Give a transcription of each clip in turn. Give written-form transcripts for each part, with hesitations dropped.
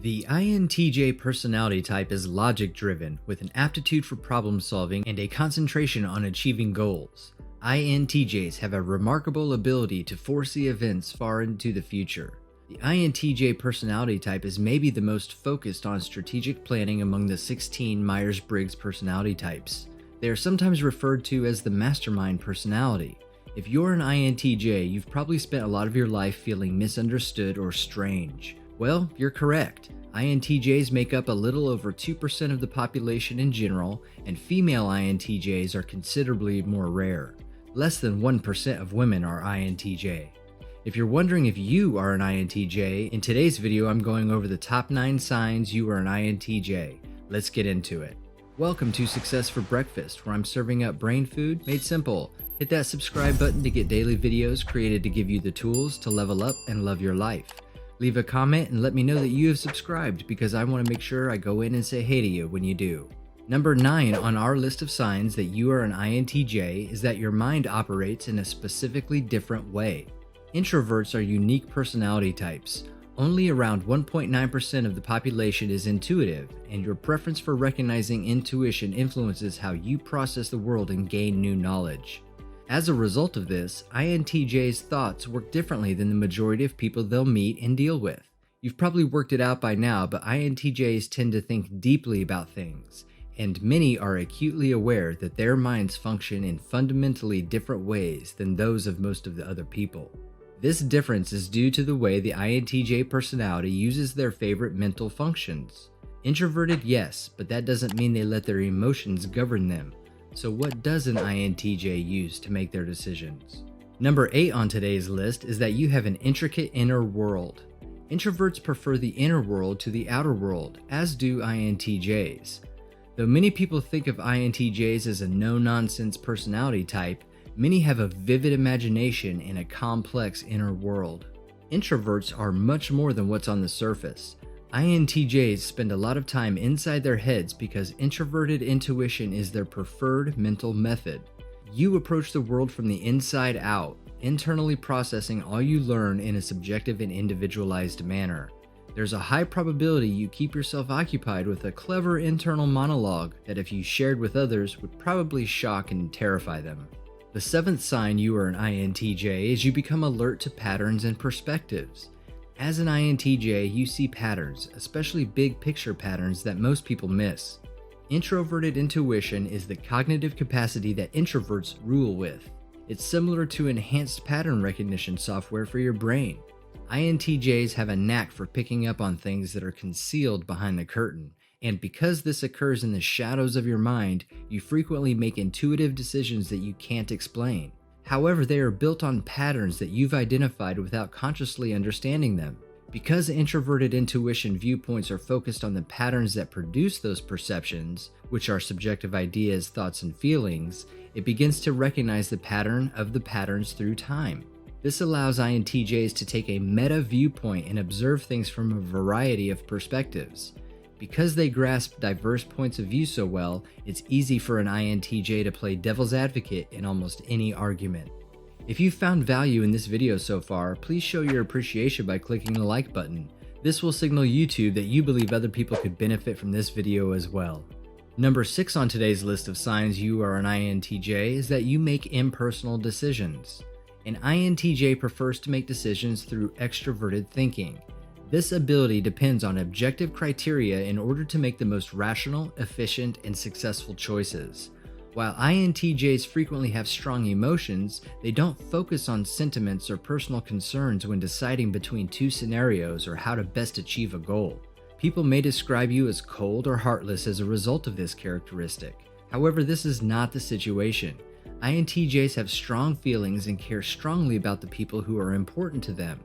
The INTJ personality type is logic-driven, with an aptitude for problem-solving and a concentration on achieving goals. INTJs have a remarkable ability to foresee events far into the future. The INTJ personality type is maybe the most focused on strategic planning among the 16 Myers-Briggs personality types. They are sometimes referred to as the mastermind personality. If you're an INTJ, you've probably spent a lot of your life feeling misunderstood or strange. Well, you're correct. INTJs make up a little over 2% of the population in general, and female INTJs are considerably more rare. Less than 1% of women are INTJ. If you're wondering if you are an INTJ, in today's video I'm going over the top 9 signs you are an INTJ. Let's get into it. Welcome to Success for Breakfast, where I'm serving up brain food made simple. Hit that subscribe button to get daily videos created to give you the tools to level up and love your life. Leave a comment and let me know that you have subscribed, because I want to make sure I go in and say hey to you when you do. Number 9 on our list of signs that you are an INTJ is that your mind operates in a specifically different way. Introverts are unique personality types. Only around 1.9% of the population is intuitive, and your preference for recognizing intuition influences how you process the world and gain new knowledge. As a result of this, INTJs' thoughts work differently than the majority of people they'll meet and deal with. You've probably worked it out by now, but INTJs tend to think deeply about things, and many are acutely aware that their minds function in fundamentally different ways than those of most of the other people. This difference is due to the way the INTJ personality uses their favorite mental functions. Introverted, yes, but that doesn't mean they let their emotions govern them. So what does an INTJ use to make their decisions? Number 8 on today's list is that you have an intricate inner world. Introverts prefer the inner world to the outer world, as do INTJs. Though many people think of INTJs as a no-nonsense personality type, many have a vivid imagination and a complex inner world. Introverts are much more than what's on the surface. INTJs spend a lot of time inside their heads because introverted intuition is their preferred mental method. You approach the world from the inside out, internally processing all you learn in a subjective and individualized manner. There's a high probability you keep yourself occupied with a clever internal monologue that, if you shared with others, would probably shock and terrify them. The 7th sign you are an INTJ is you become alert to patterns and perspectives. As an INTJ, you see patterns, especially big picture patterns that most people miss. Introverted intuition is the cognitive capacity that introverts rule with. It's similar to enhanced pattern recognition software for your brain. INTJs have a knack for picking up on things that are concealed behind the curtain, and because this occurs in the shadows of your mind, you frequently make intuitive decisions that you can't explain. However, they are built on patterns that you've identified without consciously understanding them. Because introverted intuition viewpoints are focused on the patterns that produce those perceptions, which are subjective ideas, thoughts, and feelings, it begins to recognize the pattern of the patterns through time. This allows INTJs to take a meta viewpoint and observe things from a variety of perspectives. Because they grasp diverse points of view so well, it's easy for an INTJ to play devil's advocate in almost any argument. If you've found value in this video so far, please show your appreciation by clicking the like button. This will signal YouTube that you believe other people could benefit from this video as well. Number 6 on today's list of signs you are an INTJ is that you make impersonal decisions. An INTJ prefers to make decisions through extroverted thinking. This ability depends on objective criteria in order to make the most rational, efficient, and successful choices. While INTJs frequently have strong emotions, they don't focus on sentiments or personal concerns when deciding between two scenarios or how to best achieve a goal. People may describe you as cold or heartless as a result of this characteristic. However, this is not the situation. INTJs have strong feelings and care strongly about the people who are important to them.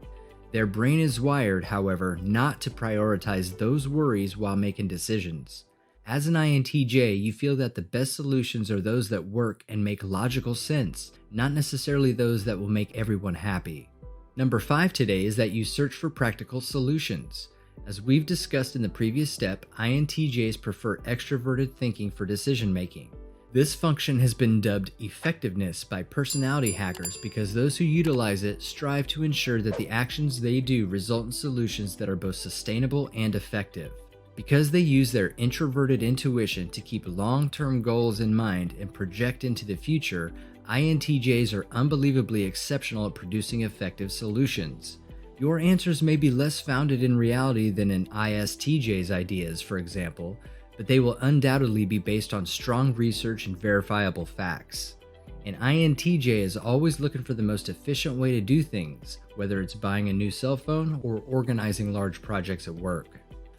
Their brain is wired, however, not to prioritize those worries while making decisions. As an INTJ, you feel that the best solutions are those that work and make logical sense, not necessarily those that will make everyone happy. Number 5 today is that you search for practical solutions. As we've discussed in the previous step, INTJs prefer extroverted thinking for decision making. This function has been dubbed effectiveness by personality hackers because those who utilize it strive to ensure that the actions they do result in solutions that are both sustainable and effective. Because they use their introverted intuition to keep long-term goals in mind and project into the future, INTJs are unbelievably exceptional at producing effective solutions. Your answers may be less founded in reality than an ISTJ's ideas, for example, but they will undoubtedly be based on strong research and verifiable facts. An INTJ is always looking for the most efficient way to do things, whether it's buying a new cell phone or organizing large projects at work.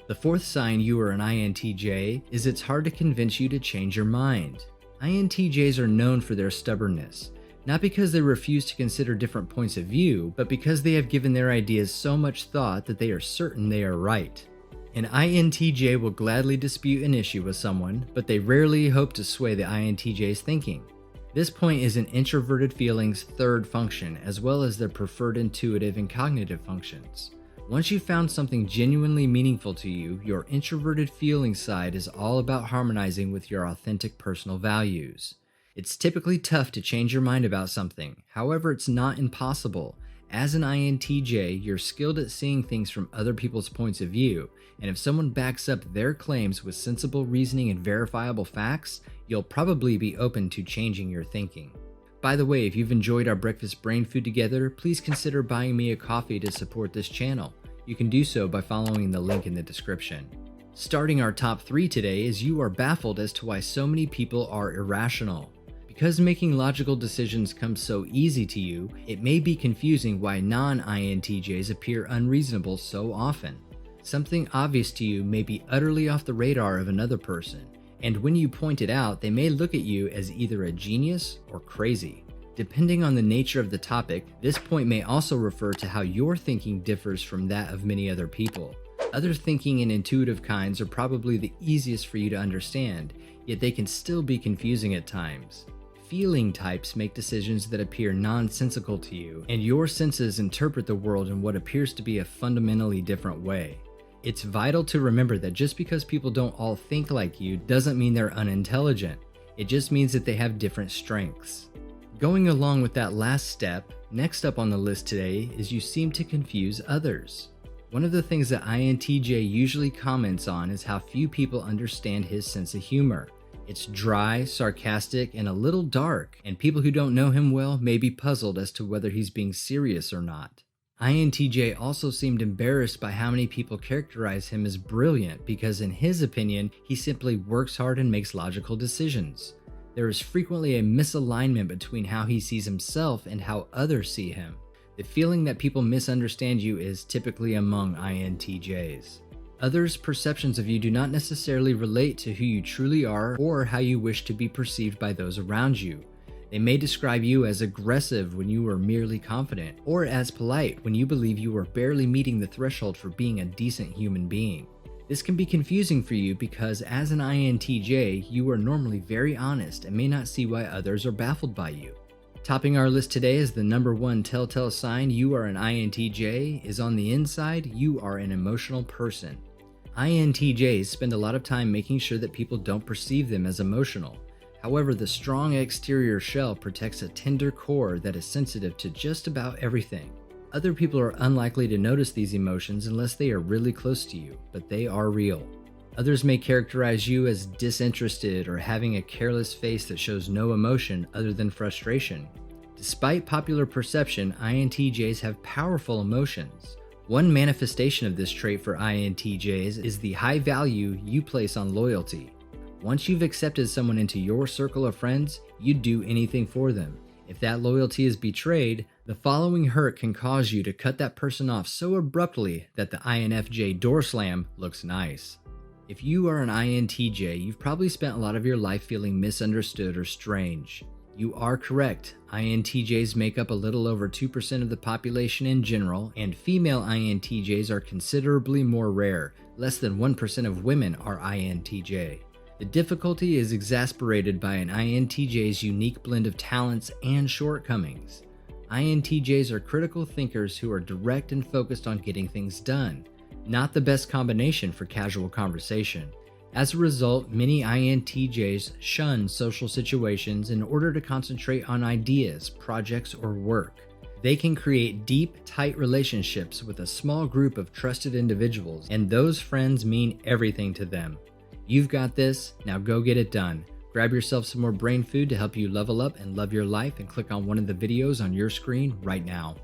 The fourth sign you are an INTJ is it's hard to convince you to change your mind. INTJs are known for their stubbornness, not because they refuse to consider different points of view, but because they have given their ideas so much thought that they are certain they are right. An INTJ will gladly dispute an issue with someone, but they rarely hope to sway the INTJ's thinking. This point is an introverted feeling's third function, as well as their preferred intuitive and cognitive functions. Once you've found something genuinely meaningful to you, your introverted feeling side is all about harmonizing with your authentic personal values. It's typically tough to change your mind about something, however, it's not impossible. As an INTJ, you're skilled at seeing things from other people's points of view, and if someone backs up their claims with sensible reasoning and verifiable facts, you'll probably be open to changing your thinking. By the way, if you've enjoyed our breakfast brain food together, please consider buying me a coffee to support this channel. You can do so by following the link in the description. Starting our top 3 today is you are baffled as to why so many people are irrational. Because making logical decisions comes so easy to you, it may be confusing why non-INTJs appear unreasonable so often. Something obvious to you may be utterly off the radar of another person, and when you point it out, they may look at you as either a genius or crazy. Depending on the nature of the topic, this point may also refer to how your thinking differs from that of many other people. Other thinking and intuitive kinds are probably the easiest for you to understand, yet they can still be confusing at times. Feeling types make decisions that appear nonsensical to you, and your senses interpret the world in what appears to be a fundamentally different way. It's vital to remember that just because people don't all think like you doesn't mean they're unintelligent. It just means that they have different strengths. Going along with that last step, next up on the list today is you seem to confuse others. One of the things that INTJ usually comments on is how few people understand his sense of humor. It's dry, sarcastic, and a little dark, and people who don't know him well may be puzzled as to whether he's being serious or not. INTJ also seemed embarrassed by how many people characterize him as brilliant because in his opinion, he simply works hard and makes logical decisions. There is frequently a misalignment between how he sees himself and how others see him. The feeling that people misunderstand you is typically among INTJs. Others' perceptions of you do not necessarily relate to who you truly are or how you wish to be perceived by those around you. They may describe you as aggressive when you are merely confident, or as polite when you believe you are barely meeting the threshold for being a decent human being. This can be confusing for you because as an INTJ, you are normally very honest and may not see why others are baffled by you. Topping our list today is the number 1 telltale sign you are an INTJ is on the inside, you are an emotional person. INTJs spend a lot of time making sure that people don't perceive them as emotional. However, the strong exterior shell protects a tender core that is sensitive to just about everything. Other people are unlikely to notice these emotions unless they are really close to you, but they are real. Others may characterize you as disinterested or having a careless face that shows no emotion other than frustration. Despite popular perception, INTJs have powerful emotions. One manifestation of this trait for INTJs is the high value you place on loyalty. Once you've accepted someone into your circle of friends, you'd do anything for them. If that loyalty is betrayed, the following hurt can cause you to cut that person off so abruptly that the INFJ door slam looks nice. If you are an INTJ, you've probably spent a lot of your life feeling misunderstood or strange. You are correct. INTJs make up a little over 2% of the population in general, and female INTJs are considerably more rare. Less than 1% of women are INTJ. The difficulty is exacerbated by an INTJ's unique blend of talents and shortcomings. INTJs are critical thinkers who are direct and focused on getting things done. Not the best combination for casual conversation. As a result, many INTJs shun social situations in order to concentrate on ideas, projects, or work. They can create deep, tight relationships with a small group of trusted individuals, and those friends mean everything to them. You've got this, now go get it done. Grab yourself some more brain food to help you level up and love your life, and click on one of the videos on your screen right now.